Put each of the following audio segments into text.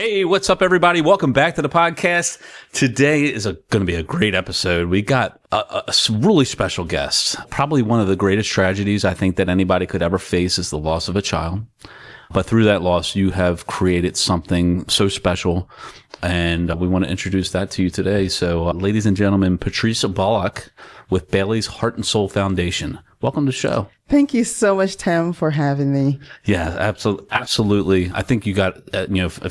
Hey, what's up, everybody? Welcome back to the podcast. Today is going to be a great episode. We got a really special guest. Probably one of the greatest tragedies I think that anybody could ever face is the loss of a child. But through that loss, you have created something so special, and we want to introduce that to you today. So, ladies and gentlemen, Patrice Bullock with Bailey's Heart and Soul Foundation. Welcome to the show. Thank you so much, Tim, for having me. Yeah, absolutely. I think you got,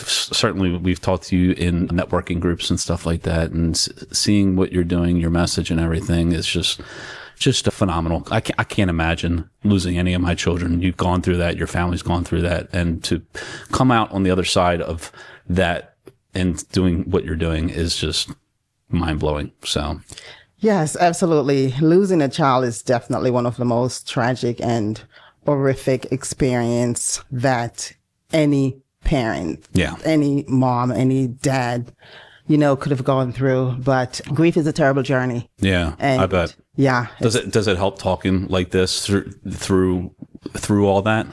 certainly we've talked to you in networking groups and stuff like that, and seeing what you're doing, your message and everything is just phenomenal. I can't imagine losing any of my children. You've gone through that. Your family's gone through that. And to come out on the other side of that and doing what you're doing is just mind blowing. So. Yes, absolutely. Losing a child is definitely one of the most tragic and horrific experience that any parent, any mom, any dad, could have gone through. But grief is a terrible journey. Yeah, and I bet. Yeah. Does it help talking like this through all that?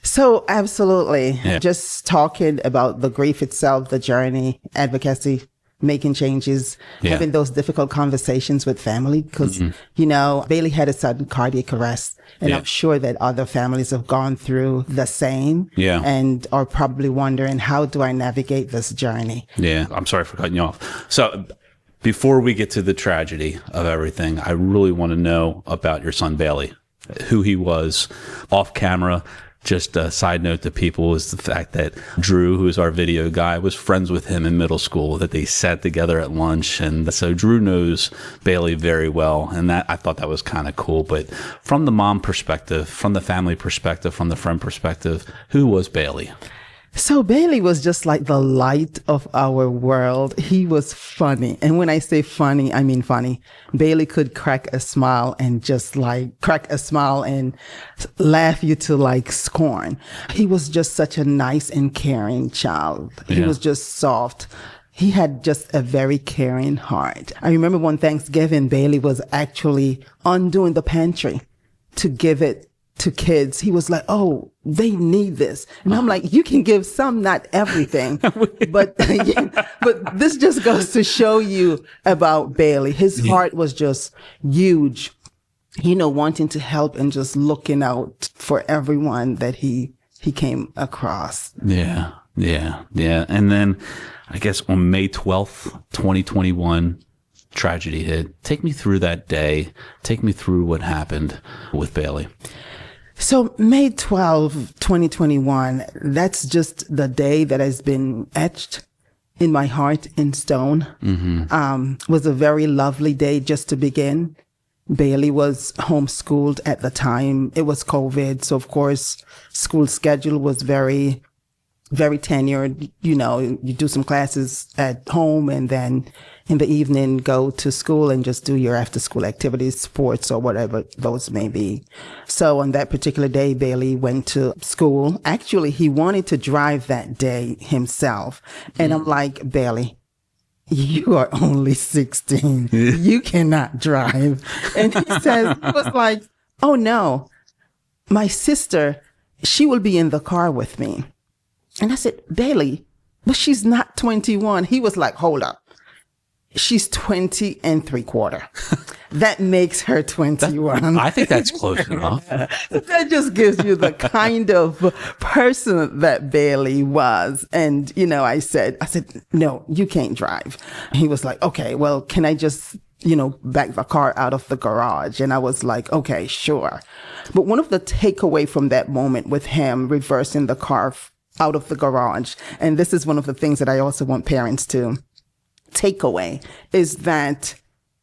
So absolutely. Yeah. Just talking about the grief itself, the journey, advocacy, making changes, having those difficult conversations with family because, Bailey had a sudden cardiac arrest and I'm sure that other families have gone through the same and are probably wondering, how do I navigate this journey? Yeah. I'm sorry for cutting you off. So before we get to the tragedy of everything, I really want to know about your son, Bailey, who he was off camera. Just a side note to people is the fact that Drew, who is our video guy, was friends with him in middle school, that they sat together at lunch. And so Drew knows Bailey very well. And that I thought that was kind of cool. But from the mom perspective, from the family perspective, from the friend perspective, who was Bailey? So Bailey was just like the light of our world. He was funny. And when I say funny, I mean funny. Bailey could crack a smile and laugh you to scorn. He was just such a nice and caring child. He was just soft. He had just a very caring heart. I remember one Thanksgiving, Bailey was actually undoing the pantry to give it to kids. He was like, oh, they need this. And I'm like, you can give some, not everything. But this just goes to show you about Bailey. His heart was just huge, wanting to help and just looking out for everyone that he came across. Yeah. And then I guess on May 12th, 2021, tragedy hit. Take me through that day. Take me through what happened with Bailey. So May 12, 2021, that's just the day that has been etched in my heart in stone. Was a very lovely day just to begin. Bailey was homeschooled at the time. It was COVID. So of course, school schedule was very, very tenured. You do some classes at home and then in the evening go to school and just do your after school activities, sports or whatever those may be. So on that particular day, Bailey went to school. Actually, he wanted to drive that day himself. And I'm like, Bailey, you are only 16. You cannot drive. And he was like, oh no, my sister, she will be in the car with me. And I said, Bailey, but she's not 21. He was like, hold up. She's 20 3/4. That makes her 21. I think that's close enough. That just gives you the kind of person that Bailey was. And, I said, no, you can't drive. He was like, okay, well, can I just, back the car out of the garage? And I was like, okay, sure. But one of the takeaway from that moment with him reversing the car out of the garage, and this is one of the things that I also want parents to take away, is that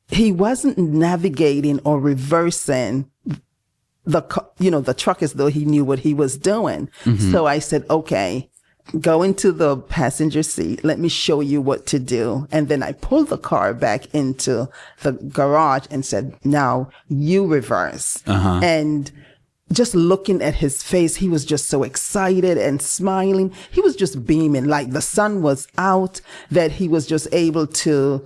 he wasn't navigating or reversing the truck as though he knew what he was doing. So I said, okay, go into the passenger seat. Let me show you what to do. And then I pulled the car back into the garage and said, now you reverse. And just looking at his face, he was just so excited and smiling. He was just beaming, like the sun was out, that he was just able to,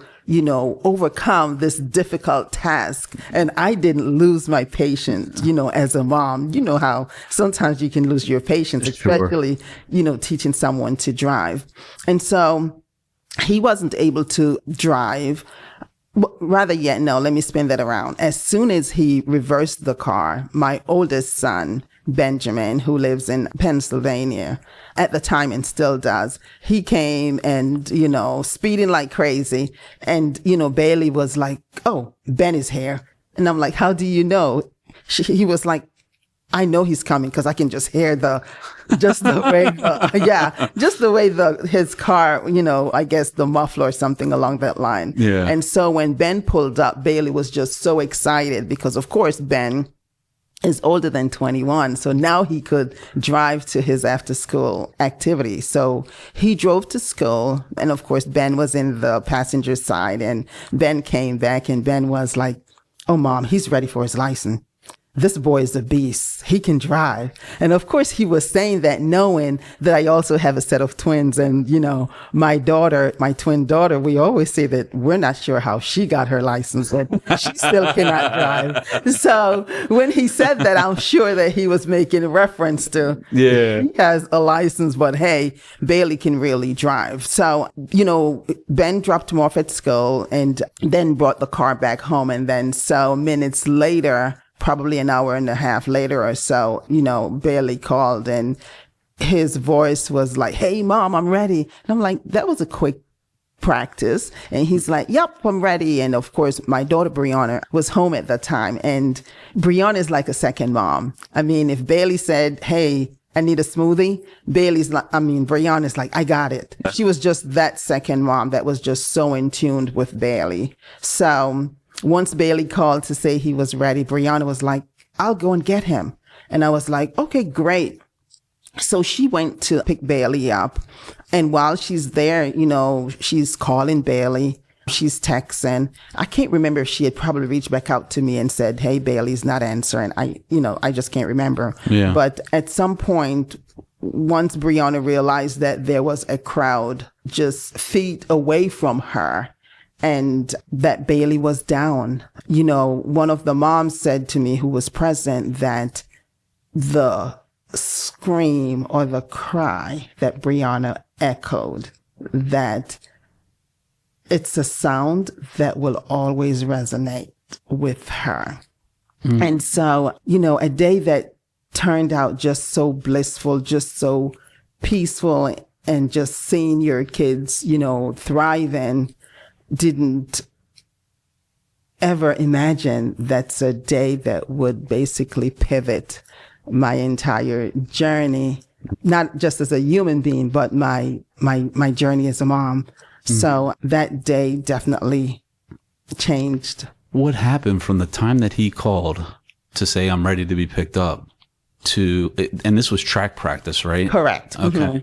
overcome this difficult task. And I didn't lose my patience, as a mom. You know how sometimes you can lose your patience, especially, teaching someone to drive. And so he wasn't able to drive. Rather yet, no, let me spin that around. As soon as he reversed the car, my oldest son, Benjamin, who lives in Pennsylvania at the time and still does, he came and, speeding like crazy. And, Bailey was like, "Oh, Ben is here." And I'm like, "How do you know?" He was like, "I know he's coming because I can just hear just the way his car, I guess the muffler or something along that line." Yeah. And so when Ben pulled up, Bailey was just so excited because, of course, Ben is older than 21. So now he could drive to his after school activity. So he drove to school. And of course, Ben was in the passenger side, and Ben came back and Ben was like, "Oh, Mom, he's ready for his license. This boy is a beast. He can drive." And of course, he was saying that knowing that I also have a set of twins. And, my twin daughter, we always say that we're not sure how she got her license, but she still cannot drive. So when he said that, I'm sure that he was making reference to, he has a license, but hey, Bailey can really drive. So, Ben dropped him off at school and then brought the car back home. And then so minutes later, probably an hour and a half later or so, Bailey called and his voice was like, "Hey, Mom, I'm ready." And I'm like, "That was a quick practice." And he's like, "Yep, I'm ready." And of course, my daughter, Brianna, was home at the time. And Brianna is like a second mom. I mean, if Bailey said, "Hey, I need a smoothie," Brianna's like, "I got it." She was just that second mom that was just so in tune with Bailey. So once Bailey called to say he was ready, Brianna was like, "I'll go and get him." And I was like, "Okay, great." So she went to pick Bailey up. And while she's there, she's calling Bailey. She's texting. I can't remember if she had probably reached back out to me and said, "Hey, Bailey's not answering." I just can't remember. Yeah. But at some point, once Brianna realized that there was a crowd just feet away from her, and that Bailey was down. One of the moms said to me who was present that the scream or the cry that Brianna echoed, that it's a sound that will always resonate with her. And so, a day that turned out just so blissful, just so peaceful, and just seeing your kids, thriving, didn't ever imagine that's a day that would basically pivot my entire journey, not just as a human being, but my journey as a mom. So that day definitely changed. What happened from the time that he called to say, "I'm ready to be picked up," and this was track practice, right? Correct. Okay. Mm-hmm.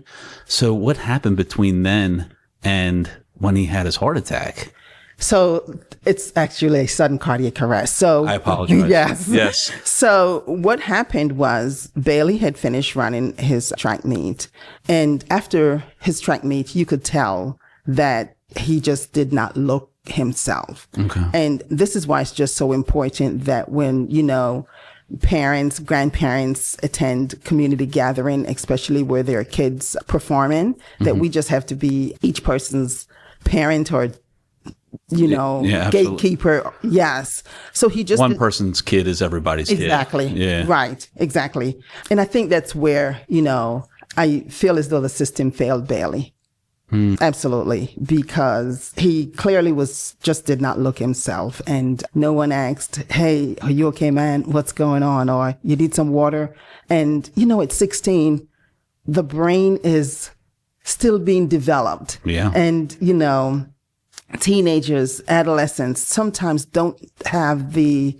So what happened between then and when he had his heart attack? So it's actually a sudden cardiac arrest. So I apologize. Yes. So what happened was Bailey had finished running his track meet. And after his track meet, you could tell that he just did not look himself. Okay. And this is why it's just so important that when, parents, grandparents attend community gathering, especially where there are kids performing, that we just have to be each person's parent or gatekeeper. Yes. So he just one person's kid is everybody's kid. Exactly. Yeah. Right. Exactly. And I think that's where, I feel as though the system failed Bailey. Absolutely. Because he clearly just did not look himself. And no one asked, "Hey, are you okay, man? What's going on?" Or "You need some water?" And, at 16, the brain is still being developed. Yeah. And, teenagers, adolescents sometimes don't have the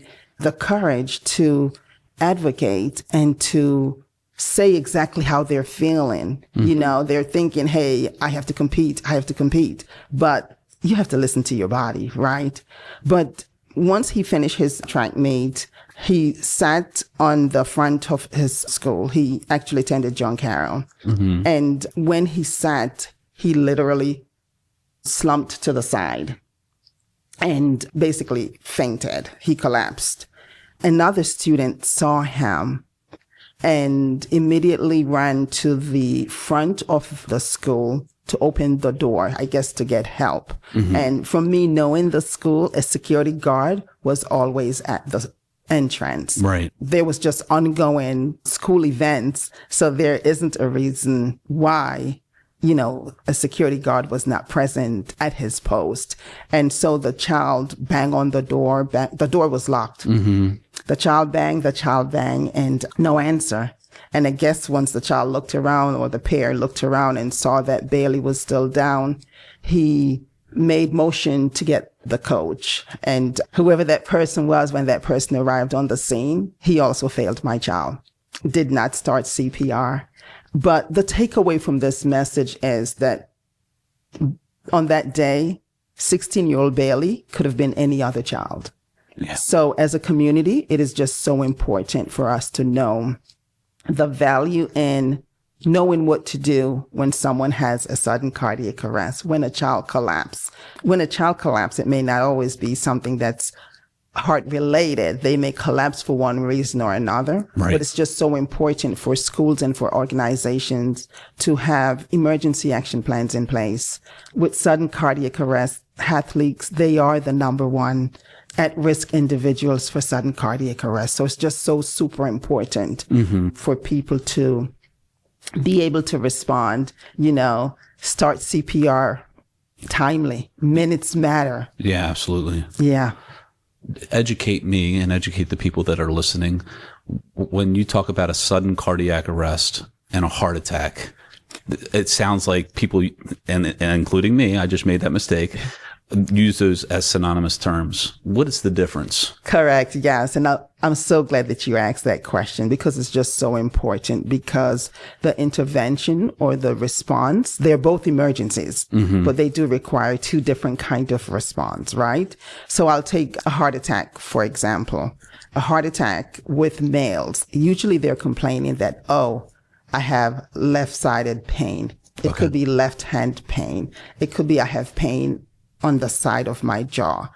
courage to advocate and to say exactly how they're feeling. They're thinking, "Hey, I have to compete. But you have to listen to your body, right?" But once he finished his track meet, he sat on the front of his school. He actually attended John Carroll. And when he sat, he literally slumped to the side and basically fainted. He collapsed. Another student saw him and immediately ran to the front of the school to open the door, I guess, to get help. And from me knowing the school, a security guard was always at the entrance. Right. There was just ongoing school events. So there isn't a reason why, a security guard was not present at his post. And so the child banged on the door. The door was locked. The child banged, and no answer. And I guess once the child looked around, or the pair looked around and saw that Bailey was still down, he made motion to get the coach. And whoever that person was, when that person arrived on the scene, he also failed my child. Did not start CPR. But the takeaway from this message is that on that day, 16-year-old Bailey could have been any other child. Yeah. So as a community, it is just so important for us to know the value in knowing what to do when someone has a sudden cardiac arrest, when a child collapses. When a child collapses, it may not always be something that's heart related. They may collapse for one reason or another, right. But it's just so important for schools and for organizations to have emergency action plans in place. With sudden cardiac arrest, athletes, they are the number one at-risk individuals for sudden cardiac arrest. So it's just so super important for people to be able to respond, start CPR timely. Minutes matter. Yeah, absolutely. Yeah. Educate me and educate the people that are listening. When you talk about a sudden cardiac arrest and a heart attack, it sounds like people, and including me, I just made that mistake, use those as synonymous terms. What is the difference? Correct. Yes. And I'm so glad that you asked that question, because it's just so important, because the intervention or the response, they're both emergencies, but they do require two different kinds of response, right? So I'll take a heart attack, for example. A heart attack with males, usually they're complaining that, I have left-sided pain. It could be left-hand pain. It could be I have pain on the side of my jaw.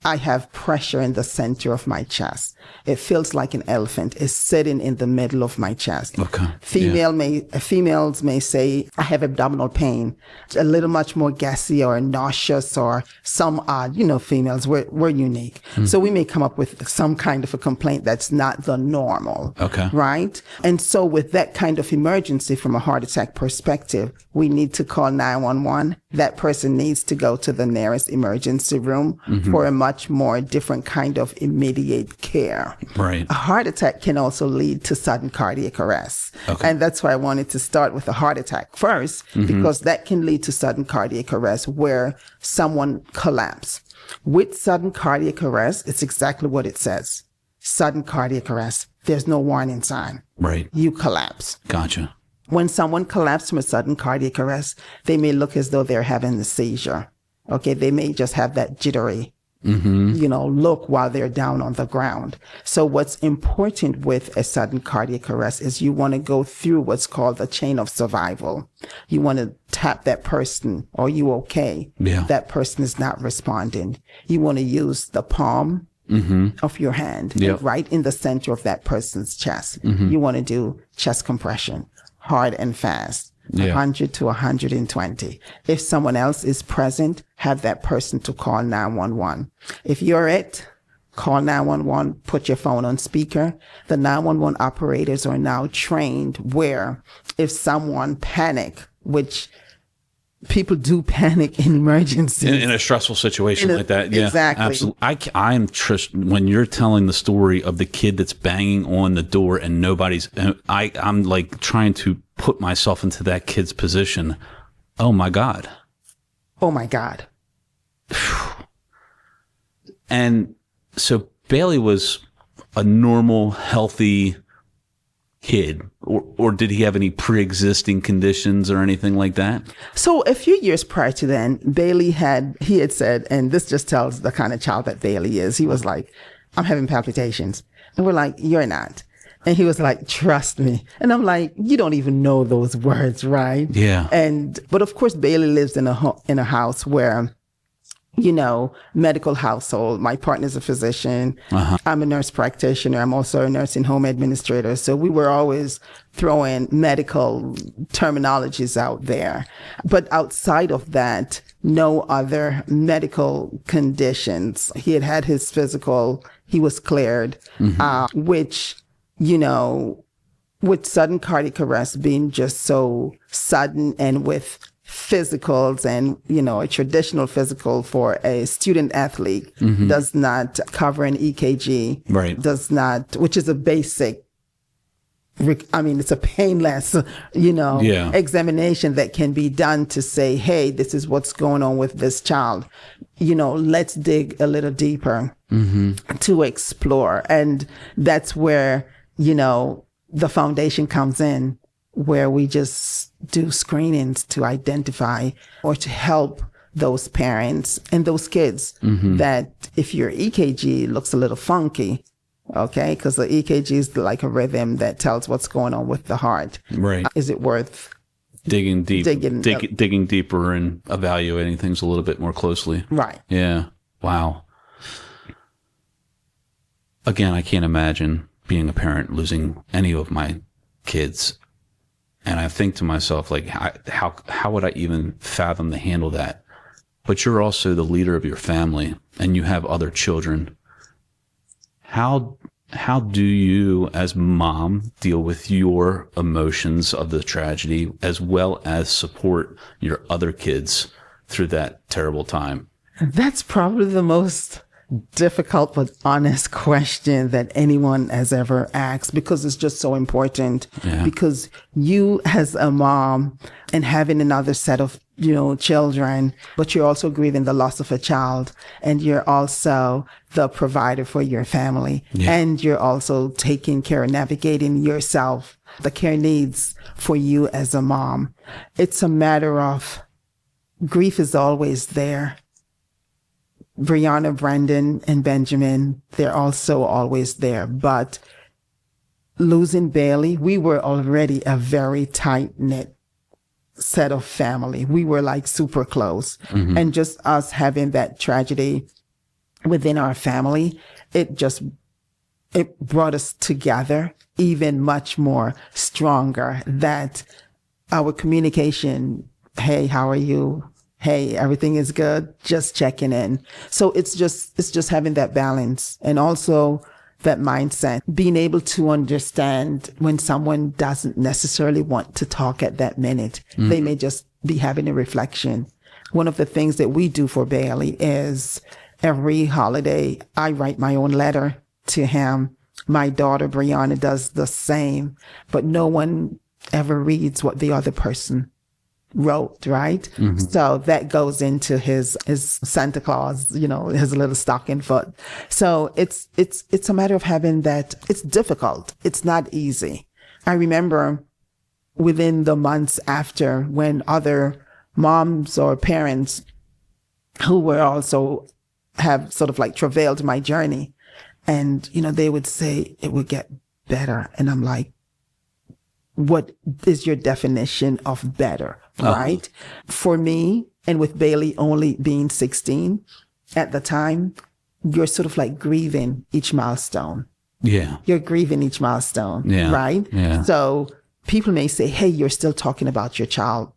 I have pressure in the center of my chest. It feels like an elephant is sitting in the middle of my chest. Okay. Females may say, I have abdominal pain, a little much more gassy or nauseous or some odd, females, we're unique. So we may come up with some kind of a complaint that's not the normal. Okay. Right? And so with that kind of emergency from a heart attack perspective, we need to call 911. That person needs to go to the nearest emergency room for a much more different kind of immediate care. Right. A heart attack can also lead to sudden cardiac arrest. Okay. And that's why I wanted to start with a heart attack first, because that can lead to sudden cardiac arrest where someone collapses. With sudden cardiac arrest, it's exactly what it says. Sudden cardiac arrest. There's no warning sign. Right. You collapse. Gotcha. When someone collapses from a sudden cardiac arrest, they may look as though they're having a seizure. Okay. They may just have that jittery, look while they're down on the ground. So what's important with a sudden cardiac arrest is you want to go through what's called the chain of survival. You want to tap that person. Are you okay? Yeah. That person is not responding. You want to use the palm of your hand right in the center of that person's chest. You want to do chest compression, hard and fast. 100 to 120. If someone else is present, have that person to call 911. If you're it, call 911, put your phone on speaker. The 911 operators are now trained where if someone panic, which people do panic in emergencies. In a stressful situation like that. Yeah, exactly. Absolutely. I'm Trish, when you're telling the story of the kid that's banging on the door and nobody's, I'm like trying to put myself into that kid's position. Oh my God. Oh my God. And so Bailey was a normal, healthy kid, or did he have any pre-existing conditions or anything like that? So a few years prior to then, Bailey had said, and this just tells the kind of child that Bailey is. He was like, I'm having palpitations. And we're like, you're not. And he was like, trust me. And I'm like, you don't even know those words, right? Yeah. But of course, Bailey lives in a house where, medical household. My partner's a physician. I'm a nurse practitioner. I'm also a nursing home administrator. So we were always throwing medical terminologies out there. But outside of that, no other medical conditions. He had his physical. He was cleared, which, with sudden cardiac arrest being just so sudden, and with physicals and, a traditional physical for a student athlete does not cover an EKG, right? Does not, which is a basic, it's a painless, examination that can be done to say, hey, this is what's going on with this child. Let's dig a little deeper to explore. And that's where, the foundation comes in, where we just do screenings to identify or to help those parents and those kids that if your EKG looks a little funky, okay, because the EKG is like a rhythm that tells what's going on with the heart. Right. Is it worth digging deeper and evaluating things a little bit more closely? Right. Yeah. Wow. Again, I can't imagine being a parent losing any of my kids. And I think to myself, like, how would I even fathom to handle that? But you're also the leader of your family and you have other children. How do you as mom deal with your emotions of the tragedy as well as support your other kids through that terrible time? That's probably the most difficult but honest question that anyone has ever asked, because it's just so important. Yeah. Because you as a mom and having another set of children, but you're also grieving the loss of a child, and you're also the provider for your family. Yeah. And you're also taking care of navigating yourself, the care needs for you as a mom. It's a matter of grief is always there. Brianna, Brandon, and Benjamin, they're also always there. But losing Bailey, we were already a very tight-knit set of family. We were like super close. And just us having that tragedy within our family, it brought us together even much more stronger, that our communication, hey, how are you? Hey, everything is good. Just checking in. So it's just having that balance, and also that mindset, being able to understand when someone doesn't necessarily want to talk at that minute. They may just be having a reflection. One of the things that we do for Bailey is every holiday, I write my own letter to him. My daughter, Brianna, does the same, but no one ever reads what the other person wrote, right? So that goes into his Santa Claus, his little stocking foot. So it's a matter of having that. It's difficult. It's not easy. I remember within the months after, when other moms or parents who were also have sort of like travailed my journey, and they would say it would get better, and I'm like, what is your definition of better? Right? For me, and with Bailey only being 16 at the time, you're sort of like grieving each milestone. Yeah. You're grieving each milestone. Yeah. Right? Yeah. So people may say, hey, you're still talking about your child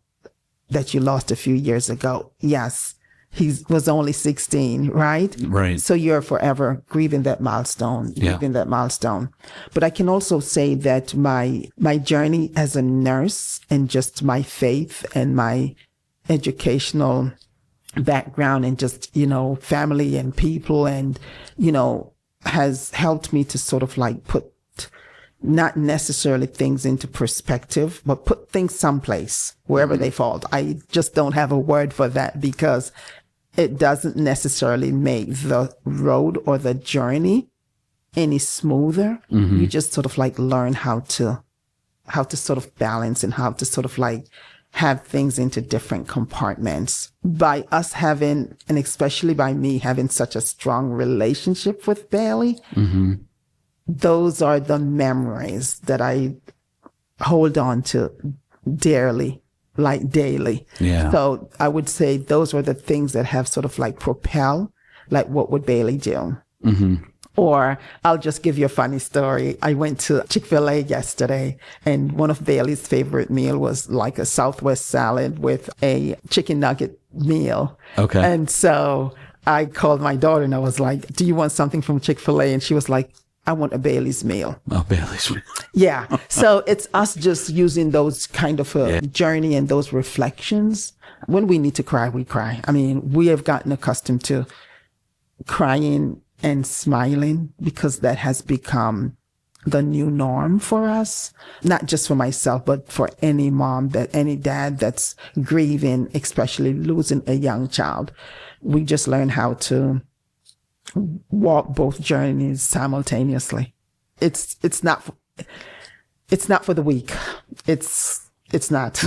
that you lost a few years ago. Yes. He was only 16, right? Right. So you're forever grieving that milestone, But I can also say that my journey as a nurse, and just my faith and my educational background, and just, family and people, and, has helped me to sort of like put not necessarily things into perspective, but put things someplace, wherever they fall. I just don't have a word for that, because it doesn't necessarily make the road or the journey any smoother. You just sort of like learn how to to sort of balance and how to sort of like have things into different compartments. By us having, and especially by me having such a strong relationship with Bailey, those are the memories that I hold on to dearly, like daily. Yeah. So I would say those were the things that have sort of like propel, like what would Bailey do? Or I'll just give you a funny story. I went to Chick-fil-A yesterday, and one of Bailey's favorite meal was like a Southwest salad with a chicken nugget meal. Okay. And so I called my daughter and I was like, do you want something from Chick-fil-A? And she was like, I want a Bailey's meal. Oh, Bailey's meal. Yeah. So it's us just using those kind of a journey and those reflections. When we need to cry, we cry. I mean, we have gotten accustomed to crying and smiling because that has become the new norm for us, not just for myself, but for any mom, that any dad that's grieving, especially losing a young child. We just learn how to walk both journeys simultaneously. It's not for the weak. It's not.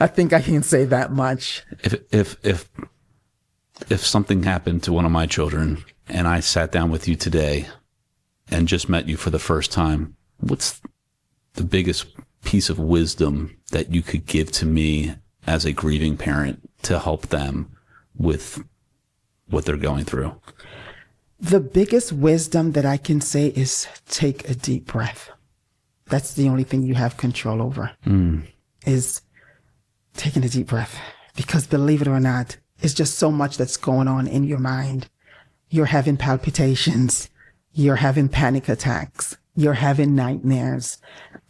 I think I can say that much. If something happened to one of my children and I sat down with you today and just met you for the first time, what's the biggest piece of wisdom that you could give to me as a grieving parent to help them with what they're going through? The biggest wisdom that I can say is take a deep breath. That's the only thing you have control over, is taking a deep breath. Because believe it or not, it's just so much that's going on in your mind. You're having palpitations. You're having panic attacks. You're having nightmares.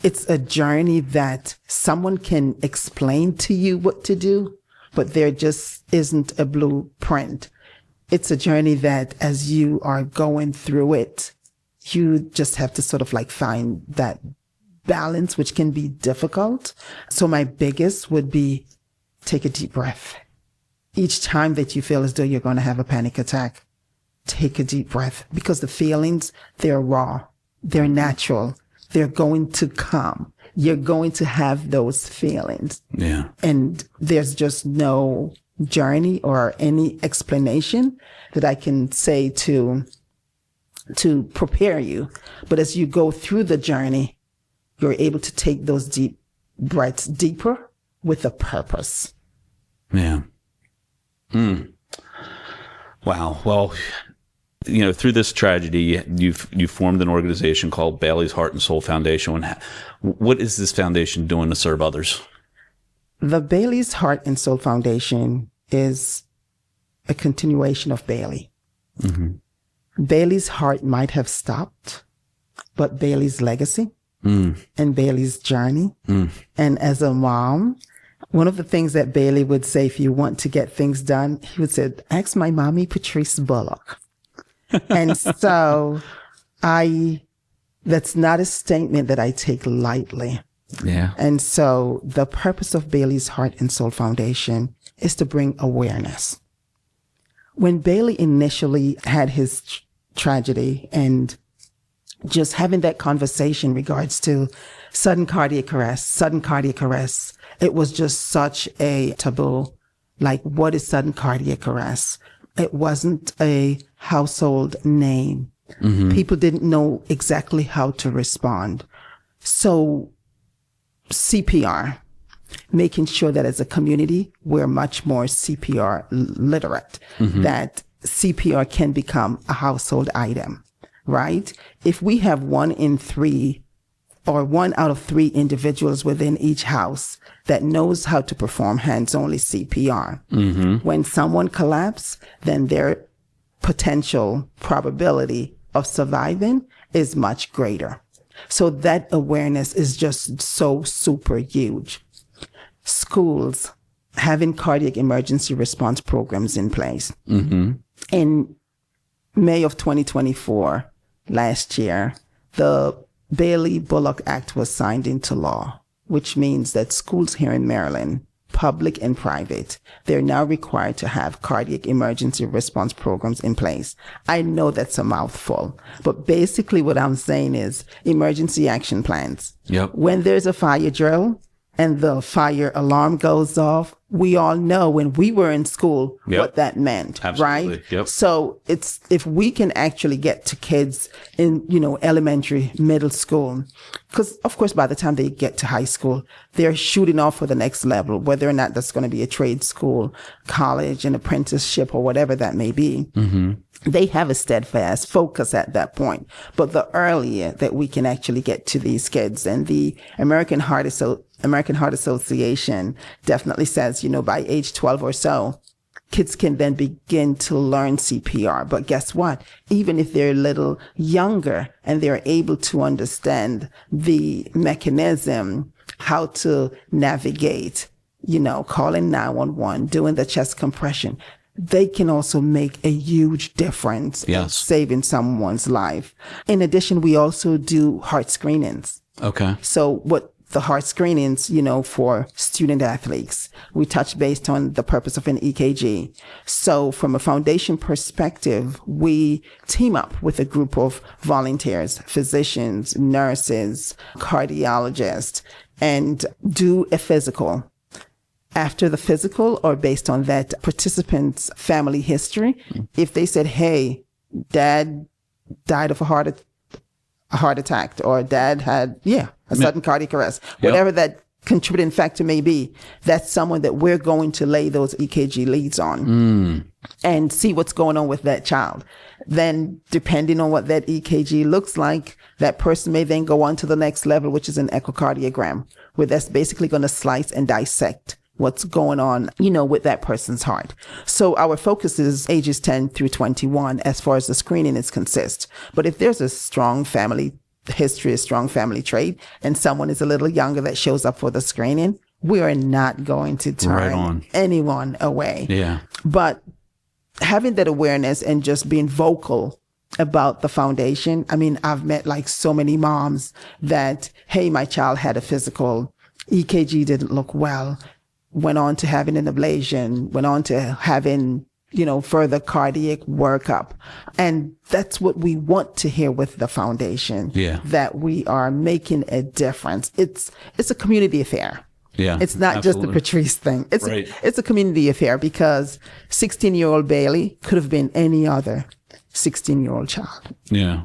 It's a journey that someone can explain to you what to do, but there just isn't a blueprint. It's a journey that as you are going through it, you just have to sort of like find that balance, which can be difficult. So my biggest would be take a deep breath. Each time that you feel as though you're going to have a panic attack, take a deep breath, because the feelings, they're raw, they're natural, they're going to come. You're going to have those feelings. Yeah. And there's just no journey or any explanation that I can say to prepare you. But as you go through the journey, you're able to take those deep breaths deeper with a purpose. Yeah. Wow. Well, you know, through this tragedy, you've formed an organization called Bailey's Heart and Soul Foundation. What is this foundation doing to serve others? The Bailey's Heart and Soul Foundation is a continuation of Bailey. Bailey's heart might have stopped, but Bailey's legacy and Bailey's journey. And as a mom, one of the things that Bailey would say if you want to get things done, he would say, ask my mommy, Patrice Bullock. And so that's not a statement that I take lightly. Yeah. And so the purpose of Bailey's Heart and Soul Foundation is to bring awareness. When Bailey initially had his tragedy and just having that conversation in regards to sudden cardiac arrest, it was just such a taboo. Like, what is sudden cardiac arrest? It wasn't a household name. People didn't know exactly how to respond. So CPR, making sure that as a community, we're much more CPR literate, that CPR can become a household item, right? If we have 1 in 3 or 1 out of 3 individuals within each house that knows how to perform hands-only CPR, when someone collapses, then their potential probability of surviving is much greater. So that awareness is just so super huge. Schools having cardiac emergency response programs in place. In May of 2024, last year, the Bailey Bullock Act was signed into law, which means that schools here in Maryland, public and private, they're now required to have cardiac emergency response programs in place. I know that's a mouthful, but basically what I'm saying is emergency action plans. Yep. When there's a fire drill and the fire alarm goes off, we all know when we were in school what that meant, Absolutely. right? Yep. So it's, if we can actually get to kids in, elementary, middle school, because of course by the time they get to high school, they're shooting off for the next level, whether or not that's going to be a trade school, college, an apprenticeship, or whatever that may be. Mm-hmm. They have a steadfast focus at that point. But the earlier that we can actually get to these kids, and the American Heart Association definitely says, by age 12 or so, kids can then begin to learn CPR. But guess what? Even if they're a little younger and they're able to understand the mechanism, how to navigate, calling 911, doing the chest compression, they can also make a huge difference in saving someone's life. In addition, we also do heart screenings. Okay. So what the heart screenings, for student athletes, we touch based on the purpose of an EKG. So from a foundation perspective, we team up with a group of volunteers, physicians, nurses, cardiologists, and do a physical. After the physical, or based on that participant's family history, if they said, hey, dad died of a heart attack, or dad had, a sudden cardiac arrest, whatever that contributing factor may be, that's someone that we're going to lay those EKG leads on and see what's going on with that child. Then, depending on what that EKG looks like, that person may then go on to the next level, which is an echocardiogram, where that's basically going to slice and dissect what's going on, with that person's heart. So our focus is ages 10 through 21 as far as the screening is concerned. But if there's a strong family history, a strong family trait, and someone is a little younger that shows up for the screening, we are not going to turn anyone away. Yeah. But having that awareness and just being vocal about the foundation. I mean, I've met so many moms that, hey, my child had a physical, EKG didn't look well, went on to having an ablation, went on to having, further cardiac workup. And that's what we want to hear with the foundation, that we are making a difference. It's a community affair. Yeah, it's not just the Patrice thing. It's a community affair, because 16-year-old Bailey could have been any other 16-year-old child. Yeah.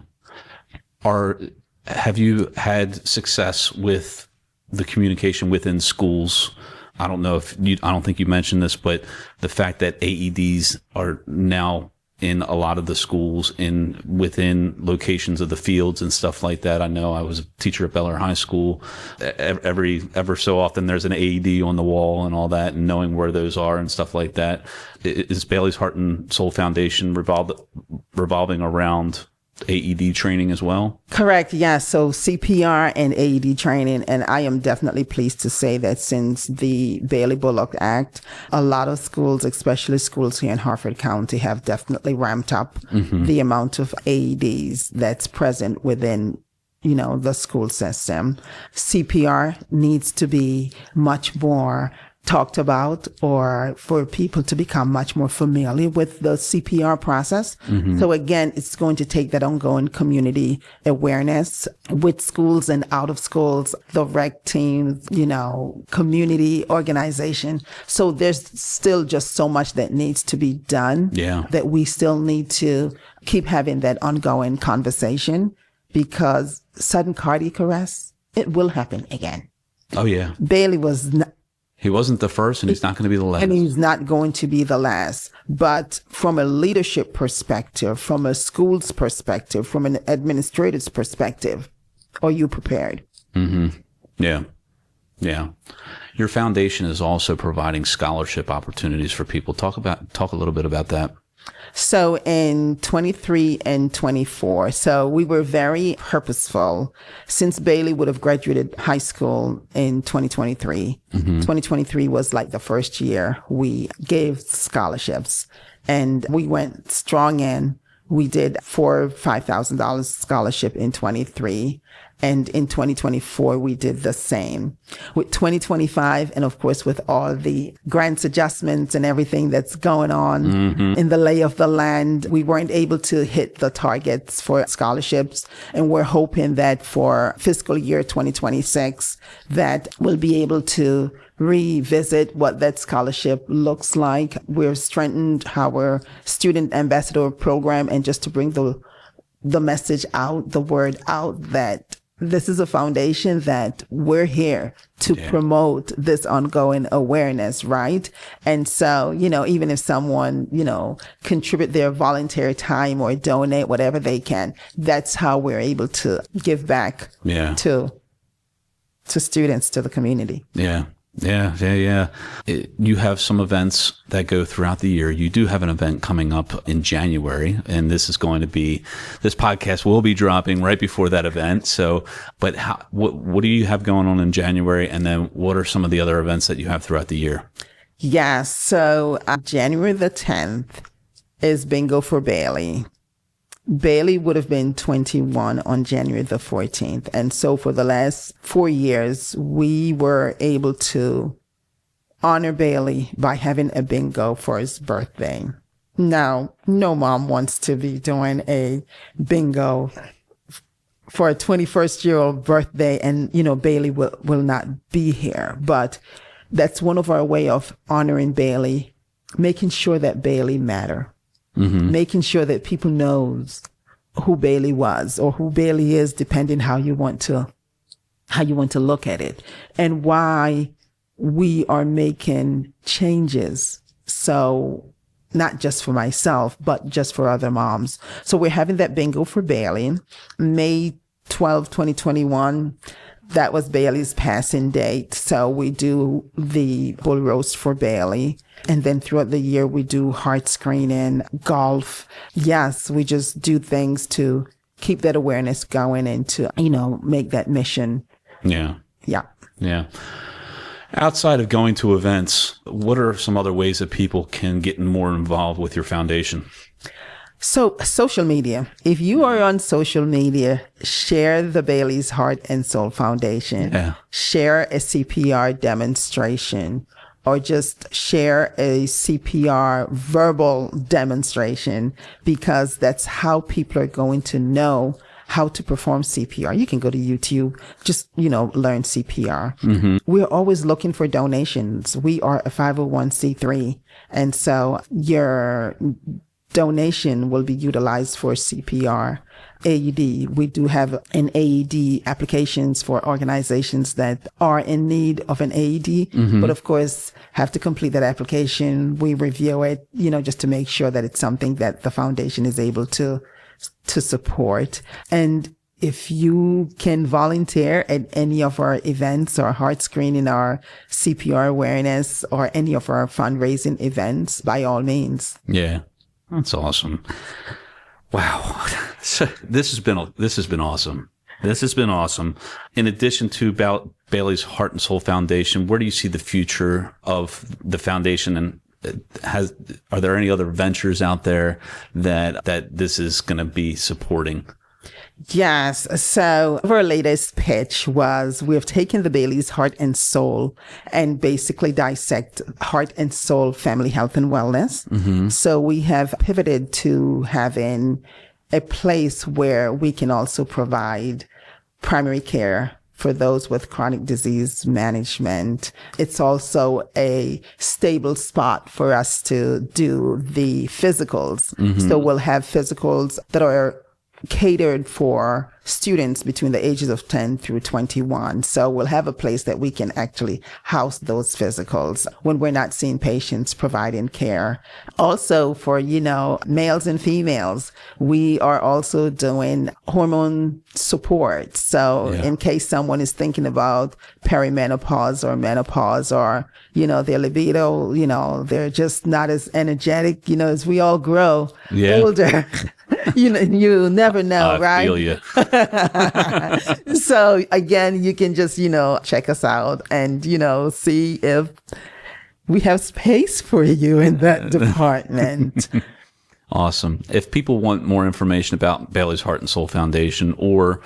Have you had success with the communication within schools? I don't think you mentioned this, but the fact that AEDs are now in a lot of the schools within locations of the fields and stuff like that. I know I was a teacher at Bel Air High School. Ever so often there's an AED on the wall and all that, and knowing where those are and stuff like that. Is Bailey's Heart and Soul Foundation revolving around AED training as well? Correct. Yes. So CPR and AED training. And I am definitely pleased to say that since the Bailey Bullock Act, a lot of schools, especially schools here in Harford County, have definitely ramped up the amount of AEDs that's present within the school system. CPR needs to be much more talked about, or for people to become much more familiar with the CPR process. So again, it's going to take that ongoing community awareness with schools and out of schools, the rec teams, community organization. So there's still just so much that needs to be done, that we still need to keep having that ongoing conversation, because sudden cardiac arrest, it will happen again. Oh yeah. Bailey he wasn't the first, and he's not going to be the last. And he's not going to be the last. But from a leadership perspective, from a school's perspective, from an administrator's perspective, are you prepared? Yeah. Yeah. Your foundation is also providing scholarship opportunities for people. Talk a little bit about that. So in 23 and 24, so we were very purposeful. Since Bailey would have graduated high school in 2023, 2023 was the first year we gave scholarships, and we went strong in. We did $4,000 or $5,000 scholarship in 23. And in 2024, we did the same. With 2025, and of course, with all the grants adjustments and everything that's going on in the lay of the land, we weren't able to hit the targets for scholarships. And we're hoping that for fiscal year 2026, that we'll be able to revisit what that scholarship looks like. We've strengthened our student ambassador program, and just to bring the message out, the word out, that this is a foundation that we're here to promote this ongoing awareness, right? And so, even if someone, contribute their voluntary time or donate whatever they can, that's how we're able to give back to students, to the community. Yeah. You have some events that go throughout the year. You do have an event coming up in January, and this podcast will be dropping right before that event. So, but what do you have going on in January? And then what are some of the other events that you have throughout the year? Yeah. So January the 10th is Bingo for Bailey. Bailey would have been 21 on January the 14th. And so for the last 4 years, we were able to honor Bailey by having a bingo for his birthday. Now, no mom wants to be doing a bingo for a 21st-year-old birthday, and, Bailey will not be here. But that's one of our way of honoring Bailey, making sure that Bailey matter. Making sure that people knows who Bailey was, or who Bailey is, depending how you want to look at it, and why we are making changes. So not just for myself, but just for other moms. So we're having that bingo for Bailey, May 12, 2021. That was Bailey's passing date. So we do the bull roast for Bailey. And then throughout the year, we do heart screening, golf. Yes, we just do things to keep that awareness going and to, make that mission. Yeah. Yeah. Outside of going to events, what are some other ways that people can get more involved with your foundation? So social media. If you are on social media, share the Bailey's Heart and Soul Foundation. Yeah. Share a CPR demonstration, or just share a CPR verbal demonstration, because that's how people are going to know how to perform CPR. You can go to YouTube, just, learn CPR. We're always looking for donations. We are a 501c3. And so your donation will be utilized for CPR, AED. We do have an AED applications for organizations that are in need of an AED, but of course have to complete that application. We review it, just to make sure that it's something that the foundation is able to support. And if you can volunteer at any of our events, or heart screening, or CPR awareness, or any of our fundraising events, by all means. Yeah. That's awesome. Wow. This has been awesome. This has been awesome. In addition to Bailey's Heart and Soul Foundation, where do you see the future of the foundation, and are there any other ventures out there that this is going to be supporting? Yes. So our latest pitch was, we've taken the Bailey's Heart and Soul and basically dissect heart and soul family health and wellness. So we have pivoted to having a place where we can also provide primary care for those with chronic disease management. It's also a stable spot for us to do the physicals. So we'll have physicals that are catered for students between the ages of 10 through 21. So we'll have a place that we can actually house those physicals when we're not seeing patients providing care. Also for, males and females, we are also doing hormone support. So in case someone is thinking about perimenopause or menopause, or, their libido, they're just not as energetic, as we all grow older. You never know, right? I feel you. So again, you can just, check us out and, see if we have space for you in that department. Awesome. If people want more information about Bailey's Heart and Soul Foundation or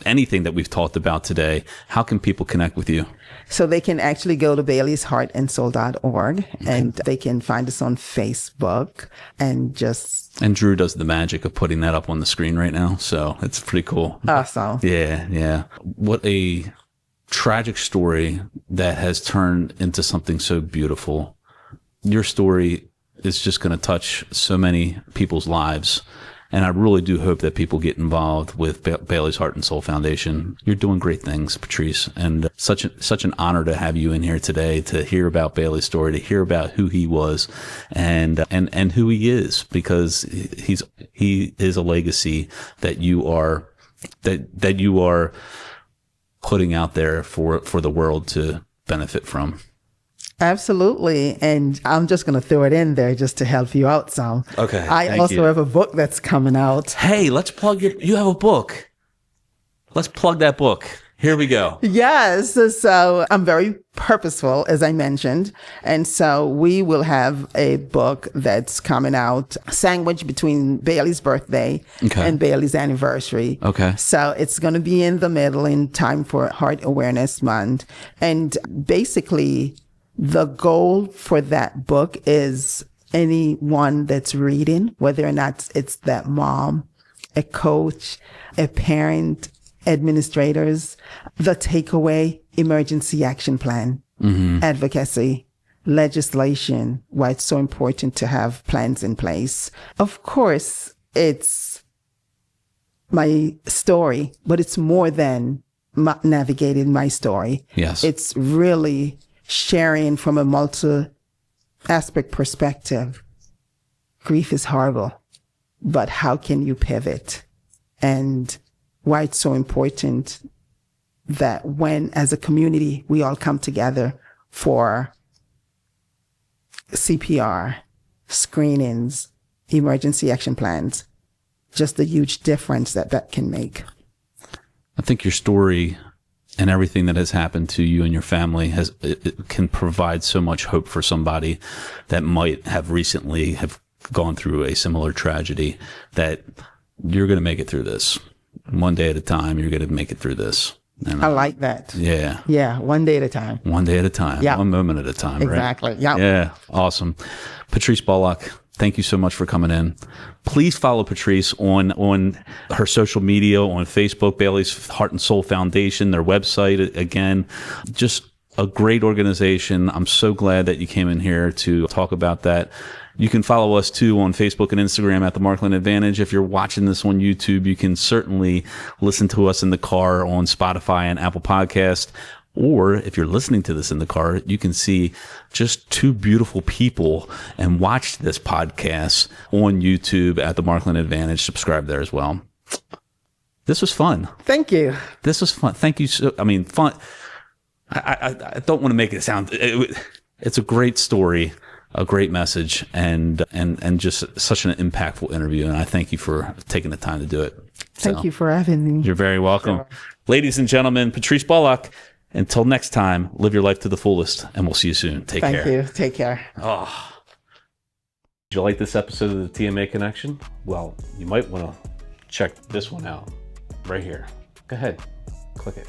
anything that we've talked about today, how can people connect with you? So they can actually go to baileysheartandsoul.org and they can find us on Facebook and just... And Drew does the magic of putting that up on the screen right now. So it's pretty cool. Awesome. Yeah. What a tragic story that has turned into something so beautiful. Your story is just going to touch so many people's lives. And I really do hope that people get involved with Bailey's Heart and Soul Foundation. You're doing great things, Patrice, and such an honor to have you in here today to hear about Bailey's story, to hear about who he was and who he is, because he is a legacy that you are putting out there for the world to benefit from. Absolutely. And I'm just going to throw it in there just to help you out some. Okay. I also have a book that's coming out. Hey, let's plug you have a book. Let's plug that book. Here we go. Yes. So I'm very purposeful, as I mentioned. And so we will have a book that's coming out sandwiched between Bailey's birthday and Bailey's anniversary. Okay. So it's going to be in the middle in time for Heart Awareness Month. And basically, the goal for that book is anyone that's reading, whether or not it's that mom, a coach, a parent, administrators, the takeaway, emergency action plan, advocacy, legislation, why it's so important to have plans in place. Of course, it's my story, but it's more than navigating my story. Yes. It's really sharing from a multi-aspect perspective. Grief is horrible, but how can you pivot? And why it's so important that when, as a community, we all come together for CPR, screenings, emergency action plans, just the huge difference that can make. I think your story and everything that has happened to you and your family it can provide so much hope for somebody that might have recently have gone through a similar tragedy, that you're going to make it through this. One day at a time, you're going to make it through this. And I like that. Yeah. Yeah. One day at a time. One day at a time. Yeah. One moment at a time. Exactly. Right? Yeah. Yeah. Awesome. Patrice Bullock, thank you so much for coming in. Please follow Patrice on her social media, on Facebook, Bailey's Heart and Soul Foundation, their website. Again, just a great organization. I'm so glad that you came in here to talk about that. You can follow us too on Facebook and Instagram at the Markland Advantage. If you're watching this on YouTube, you can certainly listen to us in the car on Spotify and Apple Podcast. Or if you're listening to this in the car, you can see just two beautiful people and watch this podcast on YouTube at the Markland Advantage. Subscribe there as well. This was fun. Thank you. This was fun. Thank you. Fun. I don't want to make it sound, it's a great story, a great message, and just such an impactful interview. And I thank you for taking the time to do it. Thank you for having me. You're very welcome. Sure. Ladies and gentlemen, Patrice Bullock. Until next time, live your life to the fullest, and we'll see you soon. Take care. Thank you. Take care. Oh. Did you like this episode of the TMA Connection? Well, you might want to check this one out right here. Go ahead. Click it.